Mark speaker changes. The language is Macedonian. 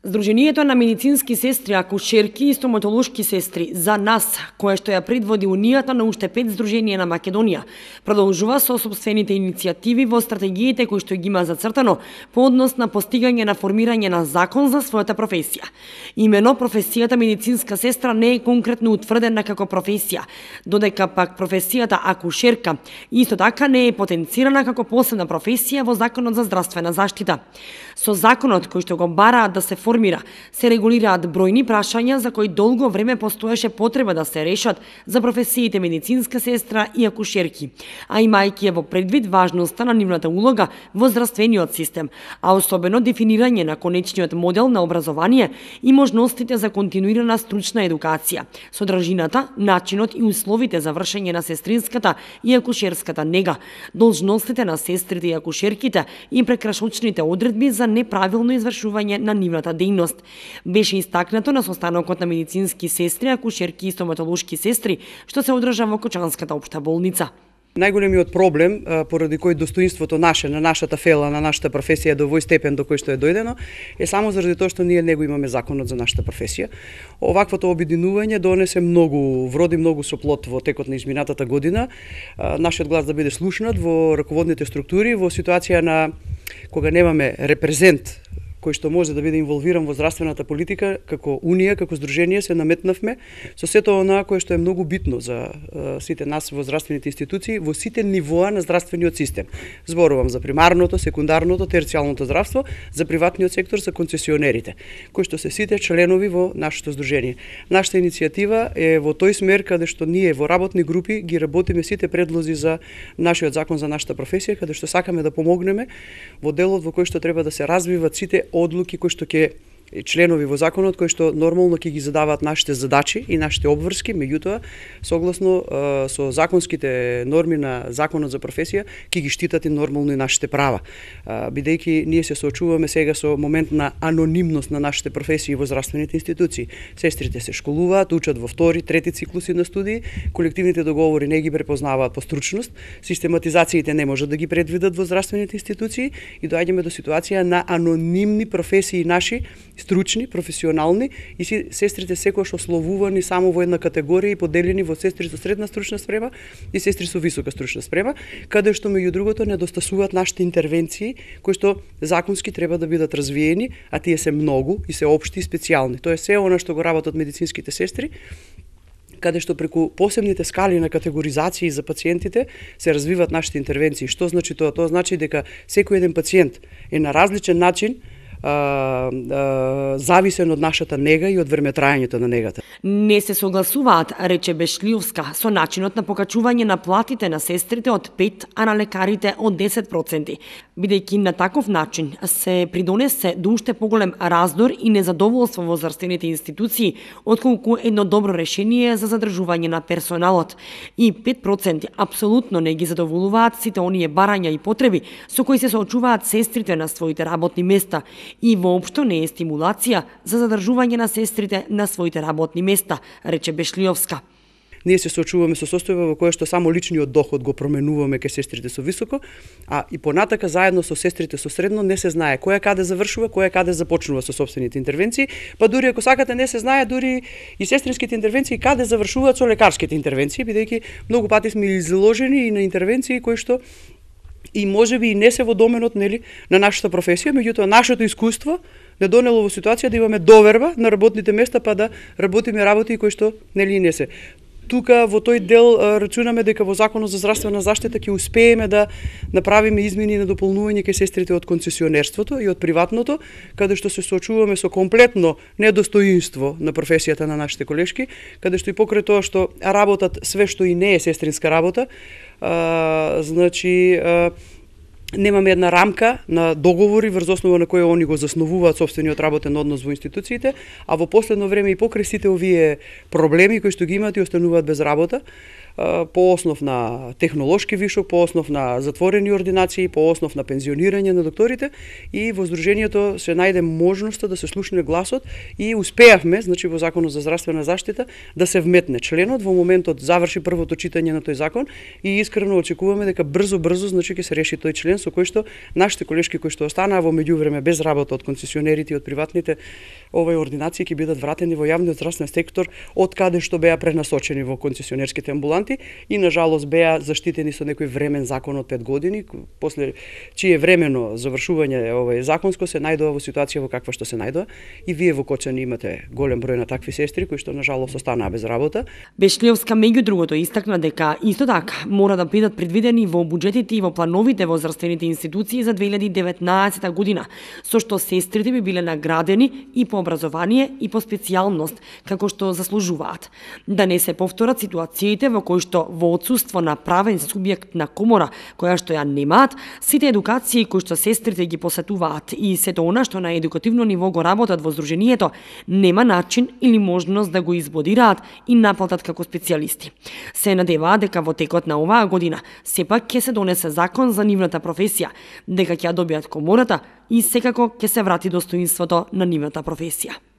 Speaker 1: Здруженијето на медицински сестри, акушерки и стоматолошки сестри за нас, кое што ја предводи Унијата на уште 5 здруженија на Македонија, продолжува со собствените иницијативи во стратегиите кои што ги има зацртано по однос на постигање на формирање на закон за својата професија. Имено професијата медицинска сестра не е конкретно утврдена како професија, додека пак професијата акушерка исто така не е потенцирана како посебна професија во Законот за здравствена заштита. Со законот кој што го бараат да се формира, се регулираат бројни прашања за кои долго време постоеше потреба да се решат за професиите медицинска сестра и акушерки, а имајќи во предвид важноста на нивната улога во здравствениот систем, а особено дефинирање на конечниот модел на образование и можностите за континуирана стручна едукација, содржината, начинот и условите за вршење на сестринската и акушерската нега, должностите на сестрите и акушерките и прекрашочните одредби за неправилно извршување на нивната дејност. Беше истакнато на состанокот на медицински сестри, акушерки и стоматолошки сестри, што се одржа во Кочанската општа болница.
Speaker 2: Најголемиот проблем, поради кој достоинството наше, на нашата фела, на нашата професија до овој степен до кој што е дојдено, е само заради тоа што ние него имаме законот за нашата професија. Оваквото обединување донесе вроди многу со плод во текот на изминатата година. Нашиот глас да биде слушнат во раководните структури, во ситуација на кога немаме репрезент кој што може да биде инволвиран во здравствената политика, како Унија, како здружение се наметнавме со сето она кое што е многу битно за сите нас во здравствените институции, во сите нивоа на здравствениот систем. Зборувам за примарното, секундарното, терцијалното здравство, за приватниот сектор, за концесионерите, кои што се сите членови во нашето здружение. Нашата иницијатива е во тој смер каде што ние во работни групи ги работиме сите предлози за нашиот закон за нашата професија, каде што сакаме да помогнеме во делот во кој што треба да се развиват сите одлуки кои што ќе членови во законот кои што нормално ќе ги задаваат нашите задачи и нашите обврски, меѓутоа согласно со законските норми на законот за професија ќе ги штитат и нормално и нашите права. Бидејќи ние се соочуваме сега со момент на анонимност на нашите професии во здравствените институции. Сестрите се школуваат, учат во втори, трети циклуси на студии, колективните договори не ги препознаваат по стручност, систематизациите не можат да ги предвидат во здравствените институции и доаѓаме до ситуација на анонимни професии наши, стручни, професионални и сестрите секогаш ословувани само во една категорија и поделени во сестри со средна стручна спрема и сестри со висока стручна спрема, каде што меѓу другото недостасуваат нашите интервенции кои што законски треба да бидат развиени, а тие се многу и се општи и специјални. Тоа е се она што го работат медицинските сестри, каде што преку посебните скали на категоризации за пациентите се развиваат нашите интервенции. Што значи тоа? Тоа значи дека секој еден пациент е на различен начин зависен од нашата нега и од времетрајањето на негата.
Speaker 1: Не се согласуваат, рече Бешлиовска, со начинот на покачување на платите на сестрите од 5, а на лекарите од 10%, бидејќи на таков начин се придонесе до уште поголем раздор и незадоволство во здравствените институции, отколку едно добро решение за задржување на персоналот. И 5% апсолутно не ги задоволуваат сите оние барања и потреби со кои се соочуваат сестрите на своите работни места, и воопшто не е стимулација за задржување на сестрите на своите работни места, рече Бешлиовска.
Speaker 2: Ние се соочуваме со состојба во која што само личниот доход го променуваме ке сестрите со високо, а и понатака заедно со сестрите со средно не се знае која каде завршува, која каде започнува со собствените интервенции, па дури ако сакате не се знае дури и сестринските интервенции каде завршуваат со лекарските интервенции, бидејќи многу пати сме изложени и на интервенции кои што и можеби и не се во доменот на нашата професија, меѓутоа нашето искуство не донело во ситуација да имаме доверба на работните места па да работиме работи кои што не се. Тука во тој дел рачунаме дека во Законот за здравствена заштита ќе успееме да направиме измени на дополнување ке сестрите од концесионерството и од приватното, каде што се соочуваме со комплетно недостоинство на професијата на нашите колешки, каде што и покрај тоа што работат све што и не е сестринска работа, немаме една рамка на договори врз основа на која они го засновуваат собствениот работен однос во институциите, а во последно време и покрај сите овие проблеми кои што ги имаат и остануваат без работа, по основ на технолошки вишок, по основ на затворени ординации, по основ на пензионирање на докторите, и во Сдруженијето се најде можноста да се слушне гласот и успеавме, значи во Законот за здравствена заштита, да се вметне членот. Во моментот заврши првото читање на тој закон и искрено очекуваме дека брзо значи ќе се реши тој член со кој што нашите колешки кои што останаа во меѓувреме без работа од концесионерите и од приватните ординации ќе бидат вратени во јавниот здравствен сектор, од каде што беа пренасочени во концесионерските амбуланти и на жалост беа заштитени со некој времен закон од 5 години, после чие времено завршување законско се најдоа во ситуација во каква што се најдоа, и вие во Кочани имате голем број на такви сестри кои што на жалост останаа без работа.
Speaker 1: Бешлиовска меѓу другото истакна дека исто така мора да бидат предвидени во буџетите и во плановите во здравствените институции за 2019 година, со што сестрите би биле наградени и по образование и по специјалност, како што заслужуваат. Да не се повторат ситуациите во кои што во отсуство на правен субјект на комора, која што ја немаат, сите едукации кои што сестрите ги посетуваат и сето она што на едукативно ниво го работат во Сдруженијето, нема начин или можност да го избодираат и наплатат како специјалисти. Се надеваат дека во текот на оваа година сепак ќе се донесе закон за нивната професија, дека ќе ја добијат комората и секако ќе се врати достоинството на нивната професија.